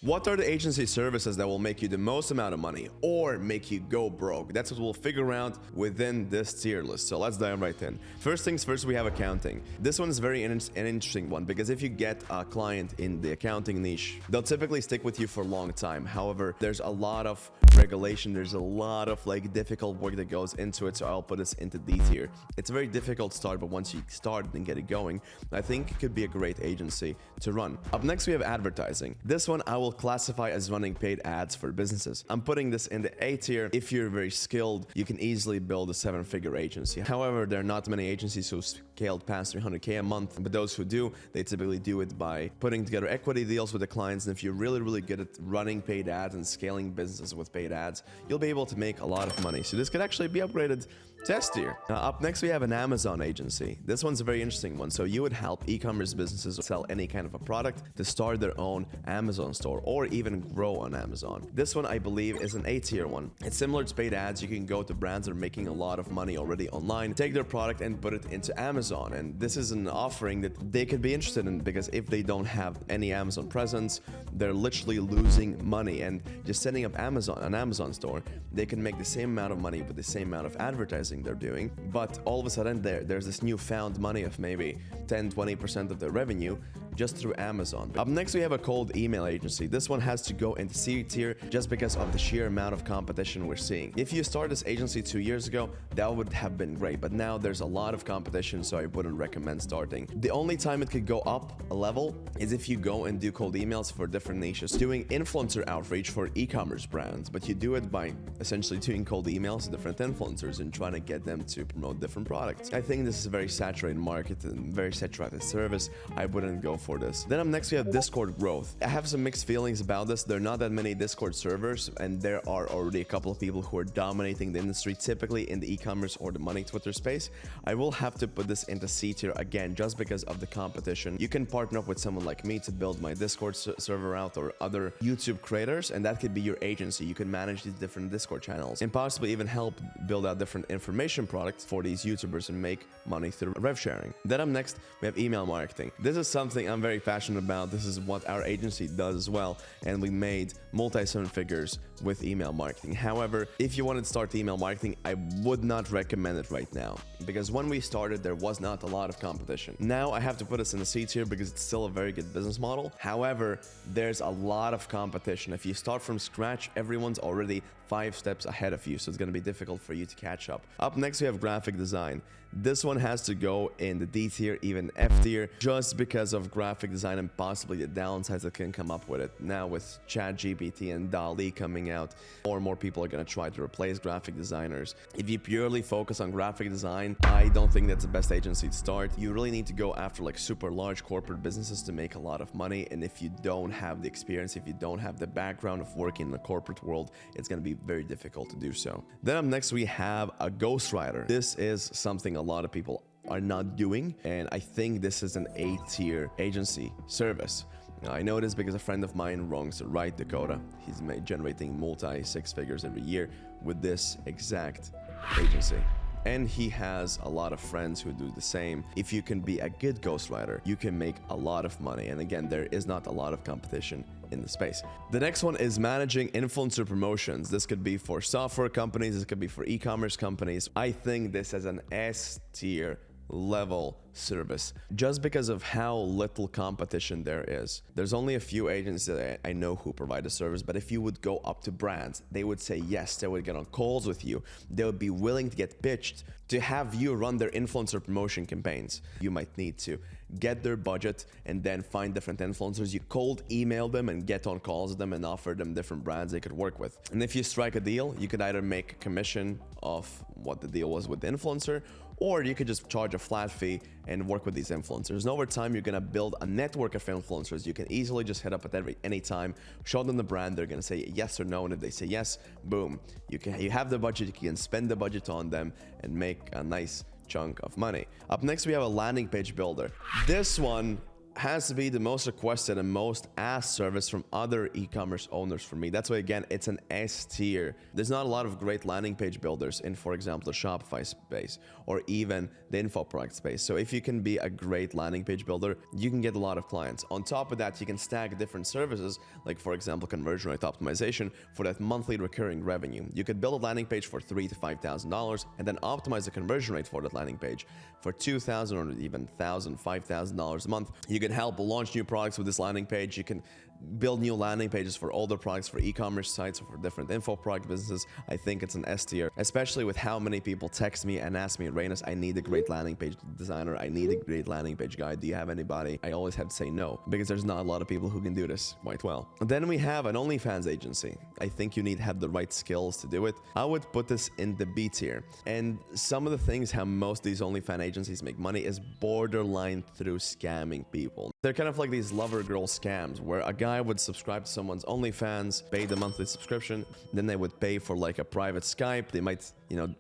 What are the agency services that will make you the most amount of money or make you go broke? That's what we'll figure out within this tier list. So let's dive right in. First things first, we have accounting. This one is an interesting one because if you get a client in the accounting niche, they'll typically stick with you for a long time. However, there's a lot of regulation. There's a lot of difficult work that goes into it. So I'll put this into D tier. It's a very difficult start, but once you start and get it going, I think it could be a great agency to run. Up next, we have advertising. This one I will classify as running paid ads for businesses. I'm putting this in the A tier. If you're very skilled, you can easily build a 7-figure agency. However, there are not many agencies who scaled past 300K a month, but those who do, they typically do it by putting together equity deals with the clients. And if you're really good at running paid ads and scaling businesses with paid ads, you'll be able to make a lot of money. So this could actually be upgraded to S tier. Up next, we have an Amazon agency. This one's a very interesting one. So you would help e-commerce businesses sell any kind of a product to start their own Amazon store or even grow on Amazon. This one, I believe, is an A tier one. It's similar to paid ads. You can go to brands that are making a lot of money already online, take their product and put it into Amazon. And this is an offering that they could be interested in because if they don't have any Amazon presence, they're literally losing money. And just setting up an Amazon store, they can make the same amount of money with the same amount of advertising they're doing. But all of a sudden there's this newfound money of maybe 10-20% of their revenue just through Amazon. Up next, we have a cold email agency. This one has to go into C tier just because of the sheer amount of competition we're seeing. If you started this agency 2 years ago, that would have been great, but now there's a lot of competition, so I wouldn't recommend starting. The only time it could go up a level is if you go and do cold emails for different niches, doing influencer outreach for e-commerce brands, but you do it by essentially doing cold emails to different influencers and trying to get them to promote different products. I think this is a very saturated market and very saturated service. I wouldn't go for this. Then up next, we have Discord growth. I have some mixed feelings about this. There are not that many Discord servers, and there are already a couple of people who are dominating the industry, typically in the e-commerce or the money Twitter space. I will have to put this into C tier again, just because of the competition. You can partner up with someone like me to build my Discord server out, or other YouTube creators, and that could be your agency. You can manage these different Discord channels and possibly even help build out different information products for these YouTubers and make money through rev sharing. Then up next, we have email marketing. This is something I'm very passionate about. This is what our agency does as well, and we made multi-7 figures with email marketing. However, if you wanted to start email marketing, I would not recommend it right now, because when we started, there was not a lot of competition. Now I have to put us in the C tier because it's still a very good business model. However, there's a lot of competition. If you start from scratch, everyone's already 5 steps ahead of you, so it's going to be difficult for you to catch up. Up next, we have graphic design. This one has to go in the D tier, even F tier, just because of graphic design and possibly the downsides that can come up with it. Now with ChatGPT and DALL-E coming out, more and more people are going to try to replace graphic designers. If you purely focus on graphic design, I don't think that's the best agency to start. You really need to go after super large corporate businesses to make a lot of money, and if you don't have the experience, if you don't have the background of working in the corporate world, it's going to be very difficult to do so. Then up next, we have a ghostwriter. This is something a lot of people are not doing, and I think this is an A tier agency service. Now, I know this because a friend of mine runs Right Dakota. He's generating multi-6 figures every year with this exact agency. And he has a lot of friends who do the same. If you can be a good ghostwriter, you can make a lot of money. And again, there is not a lot of competition in the space. The next one is managing influencer promotions. This could be for software companies. This could be for e-commerce companies. I think this is an S tier level service just because of how little competition there is. There's only a few agents that I know who provide a service, but if you would go up to brands, they would say yes. They would get on calls with you. They would be willing to get pitched to have you run their influencer promotion campaigns. You might need to get their budget and then find different influencers. You cold email them and get on calls with them and offer them different brands they could work with. And if you strike a deal, you could either make a commission of what the deal was with the influencer, or you could just charge a flat fee and work with these influencers. And over time, you're gonna build a network of influencers. You can easily just hit up at any time, show them the brand. They're gonna say yes or no, and if they say yes, boom, you have the budget. You can spend the budget on them and make a nice chunk of money. Up next, we have a landing page builder. This one has to be the most requested and most asked service from other e-commerce owners for me. That's why, again, it's an S tier. There's not a lot of great landing page builders in, for example, the Shopify space or even the info product space. So if you can be a great landing page builder, you can get a lot of clients. On top of that, you can stack different services, like for example, conversion rate optimization for that monthly recurring revenue. You could build a landing page for $3,000 to $5,000 and then optimize the conversion rate for that landing page for $2,000 or even $1,000, $5,000 a month. You can help launch new products with this landing page. You can build new landing pages for older products, for e-commerce sites, or for different info product businesses. I think it's an S tier, especially with how many people text me and ask me, Reynes, I need a great landing page designer. I need a great landing page guy. Do you have anybody? I always have to say no, because there's not a lot of people who can do this quite well. And then we have an OnlyFans agency. I think you need to have the right skills to do it. I would put this in the B tier. And some of the things how most of these OnlyFans agencies make money is borderline through scamming people. They're kind of like these lover girl scams where a guy would subscribe to someone's OnlyFans, pay the monthly subscription, then they would pay for like a private Skype. They might,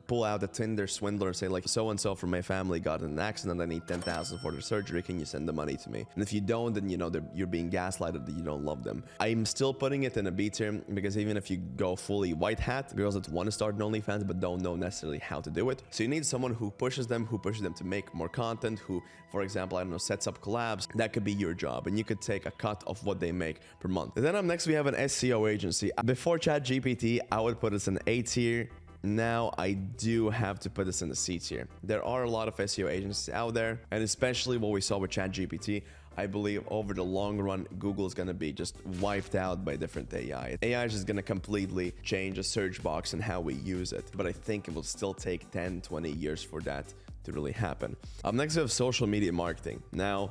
pull out a Tinder swindler and say like, so-and-so from my family got in an accident, I need 10,000 for their surgery, can you send the money to me? And if you don't, then you're being gaslighted that you don't love them. I'm still putting it in a B tier because even if you go fully white hat, girls that want to start an OnlyFans but don't know necessarily how to do it. So you need someone who pushes them to make more content, who, for example, I don't know, sets up collabs. That could be your job and you could take a cut of what they make per month. And then up next we have an SEO agency. Before ChatGPT, I would put this in A tier. Now I do have to put this in the C tier. There are a lot of SEO agencies out there, and especially what we saw with ChatGPT, I believe over the long run, Google is going to be just wiped out by different AI. AI is just going to completely change the search box and how we use it. But I think it will still take 10, 20 years for that to really happen. Up next, we have social media marketing. Now,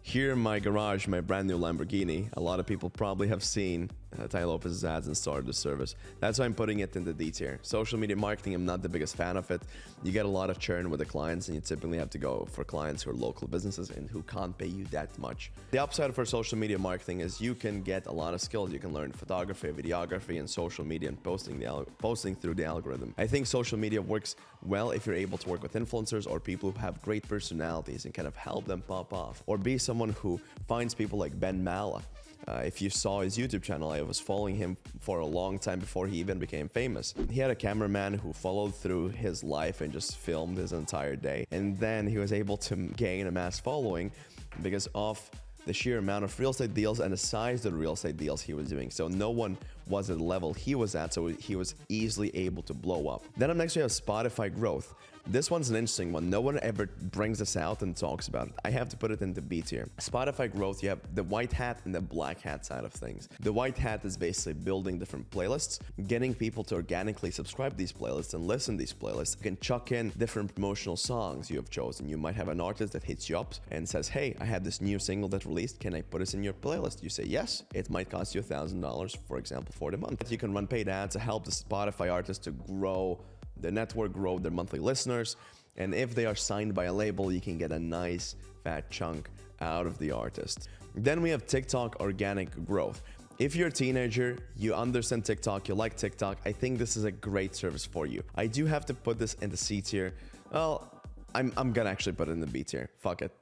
here in my garage, my brand new Lamborghini, a lot of people probably have seen Tai Lopez's ads and started the service. That's why I'm putting it in the D tier. Social media marketing, I'm not the biggest fan of it. You get a lot of churn with the clients and you typically have to go for clients who are local businesses and who can't pay you that much. The upside for social media marketing is you can get a lot of skills. You can learn photography, videography, and social media and posting through the algorithm. I think social media works well if you're able to work with influencers or people who have great personalities and kind of help them pop off. Or be someone who finds people like Ben Mala. If you saw his YouTube channel, I was following him for a long time before he even became famous. He had a cameraman who followed through his life and just filmed his entire day. And then he was able to gain a mass following because of the sheer amount of real estate deals and the size of the real estate deals he was doing. So no one was at the level he was at, so he was easily able to blow up. Then up next we have Spotify growth. This one's an interesting one. No one ever brings this out and talks about it. I have to put it in the B tier. Spotify growth, you have the white hat and the black hat side of things. The white hat is basically building different playlists, getting people to organically subscribe to these playlists and listen to these playlists. You can chuck in different promotional songs you have chosen. You might have an artist that hits you up and says, hey, I have this new single that released. Can I put this in your playlist? You say yes. It might cost you $1,000, for example, for the month. You can run paid ads to help the Spotify artist to grow their network, grow their monthly listeners, and if they are signed by a label, you can get a nice fat chunk out of the artist. Then we have TikTok organic growth. If you're a teenager, you understand TikTok, you like TikTok, I think this is a great service for you. I do have to put this in the C tier. Well, I'm gonna actually put it in the B tier. Fuck it.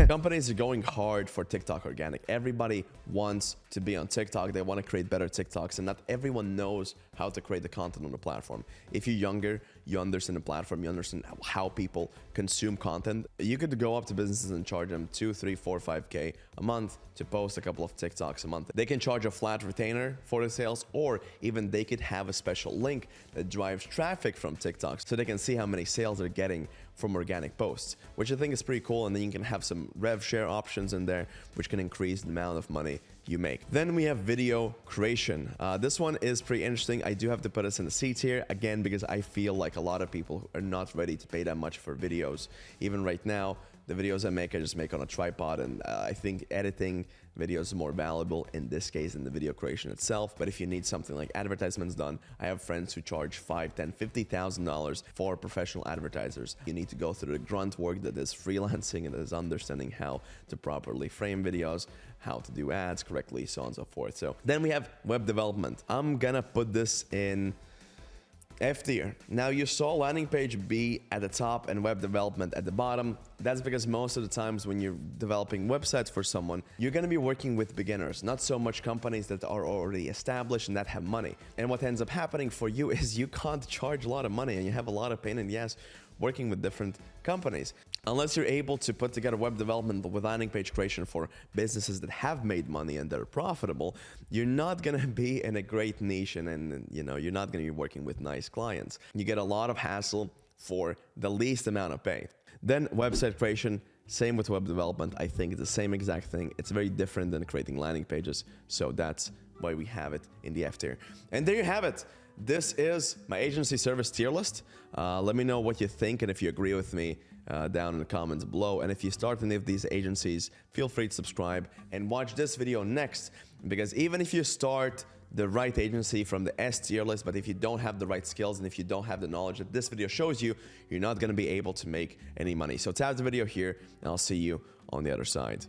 Companies are going hard for TikTok organic. Everybody wants to be on TikTok. They want to create better TikToks, and not everyone knows how to create the content on the platform. If you're younger, you understand the platform, you understand how people consume content. You could go up to businesses and charge them 2, 3, 4, 5K a month to post a couple of TikToks a month. They can charge a flat retainer for the sales, or even they could have a special link that drives traffic from TikToks so they can see how many sales they're getting from organic posts, which I think is pretty cool. And then you can have some rev share options in there, which can increase the amount of money you make. Then we have video creation. This one is pretty interesting. I do have to put this in the C tier again because I feel like a lot of people are not ready to pay that much for videos. Even right now, the videos I just make on a tripod, and I think editing videos is more valuable in this case than the video creation itself. But if you need something like advertisements done, I have friends who charge $5,000, $10,000, $50,000 for professional advertisers. You need to go through the grunt work that is freelancing and is understanding how to properly frame videos, how to do ads correctly, so on and so forth. So then we have web development. I'm gonna put this in F tier. Now you saw landing page B at the top and web development at the bottom. That's because most of the times when you're developing websites for someone, you're going to be working with beginners, not so much companies that are already established and that have money. And what ends up happening for you is you can't charge a lot of money and you have a lot of pain in the ass working with different companies. Unless you're able to put together web development with landing page creation for businesses that have made money and they're profitable, you're not gonna be in a great niche, and you know, you're not gonna be working with nice clients. You get a lot of hassle for the least amount of pay. Then website creation, same with web development. I think it's the same exact thing. It's very different than creating landing pages. So that's why we have it in the F tier. And there you have it. This is my agency service tier list. Let me know what you think and if you agree with me down in the comments below. And if you start any of these agencies, feel free to subscribe and watch this video next, because even if you start the right agency from the S tier list, but if you don't have the right skills and if you don't have the knowledge that this video shows you, you're not going to be able to make any money. So tap the video here and I'll see you on the other side.